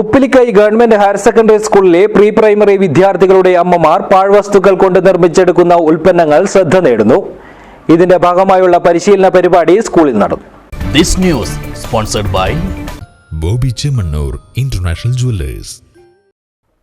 Uppilikkai government higher secondary സ്കൂളിലെ pre primary വിദ്യാർത്ഥികളുടെ അമ്മമാർ പാഴ്വസ്തുക്കൾ കൊണ്ട് നിർമ്മിച്ചെടുക്കുന്ന ഉൽപ്പന്നങ്ങൾ ശ്രദ്ധ നേടുന്നു. ഇതിന്റെ ഭാഗമായുള്ള പരിശീലന പരിപാടി സ്കൂളിൽ നടന്നു. This news sponsored by Boby Chemmanur international jewellers.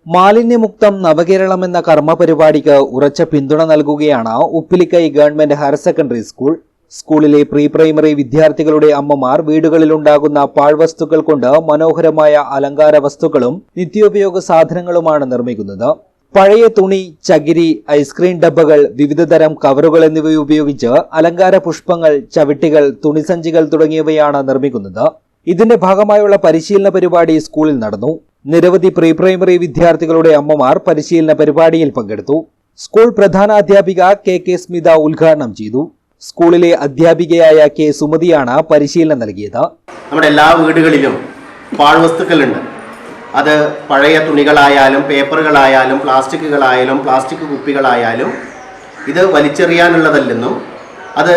മാലിന്യമുക്തം നവകേരളം എന്ന കർമ്മ പരിപാടിക്ക് ഉറച്ച പിന്തുണ നൽകുകയാണ് Uppilikkai government higher secondary school. സ്കൂളിലെ പ്രീ പ്രൈമറി വിദ്യാർത്ഥികളുടെ അമ്മമാർ വീടുകളിലുണ്ടാകുന്ന പാഴ്വസ്തുക്കൾ കൊണ്ട് മനോഹരമായ അലങ്കാര വസ്തുക്കളും നിത്യോപയോഗ സാധനങ്ങളുമാണ് നിർമ്മിക്കുന്നത്. പഴയ തുണി, ചകിരി, ഐസ്ക്രീം ഡബ്ബകൾ, വിവിധതരം കവറുകൾ എന്നിവ ഉപയോഗിച്ച് അലങ്കാര പുഷ്പങ്ങൾ, ചവിട്ടികൾ, തുണിസഞ്ചികൾ തുടങ്ങിയവയാണ് നിർമ്മിക്കുന്നത്. ഇതിന്റെ ഭാഗമായുള്ള പരിശീലന പരിപാടി സ്കൂളിൽ നടന്നു. നിരവധി പ്രീ പ്രൈമറി വിദ്യാർത്ഥികളുടെ അമ്മമാർ പരിശീലന പരിപാടിയിൽ പങ്കെടുത്തു. സ്കൂൾ പ്രധാനാധ്യാപിക കെ സ്മിത ഉദ്ഘാടനം ചെയ്തു. സ്കൂളിലെ അധ്യാപികയായ കെ സുമതിയാണ് പരിശീലനം നൽകിയത്. നമ്മുടെ എല്ലാ വീടുകളിലും പാഴ്വസ്തുക്കളുണ്ട്. അത് പഴയ തുണികളായാലും പേപ്പറുകളായാലും പ്ലാസ്റ്റിക് കുപ്പികളായാലും ഇത് വലിച്ചെറിയാനുള്ളതല്ലെന്നും അത്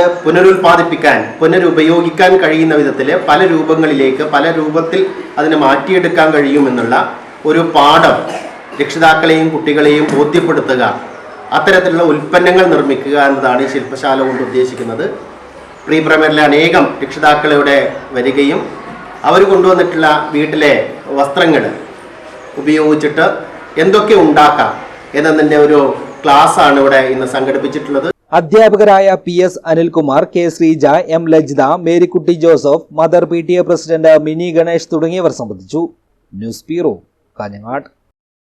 പുനരുപയോഗിക്കാൻ കഴിയുന്ന വിധത്തിൽ പല രൂപങ്ങളിലേക്ക് പല രൂപത്തിൽ അതിനെ മാറ്റിയെടുക്കാൻ കഴിയുമെന്നുള്ള ഒരു പാഠം രക്ഷിതാക്കളെയും കുട്ടികളെയും ബോധ്യപ്പെടുത്തുക, അത്തരത്തിലുള്ള ഉൽപ്പന്നങ്ങൾ നിർമ്മിക്കുക എന്നതാണ് ഈ ശില്പശാല കൊണ്ട് ഉദ്ദേശിക്കുന്നത്. പ്രീ പ്രൈമറിയിലെ അനേകം രക്ഷിതാക്കളിവിടെ വരികയും അവർ കൊണ്ടുവന്നിട്ടുള്ള വീട്ടിലെ വസ്ത്രങ്ങൾ ഉപയോഗിച്ചിട്ട് എന്തൊക്കെ ഉണ്ടാക്കാം എന്നതിൻ്റെ ഒരു ക്ലാസ്സാണ് ഇവിടെ ഇന്ന് സംഘടിപ്പിച്ചിട്ടുള്ളത്. അധ്യാപകരായ PS Anilkumar, K Sreeja, M Lajitha, Marykutty Joseph, mother PTA president mini Ganesh തുടങ്ങിയവർ സംബന്ധിച്ചു. News bureau, Kanhangad.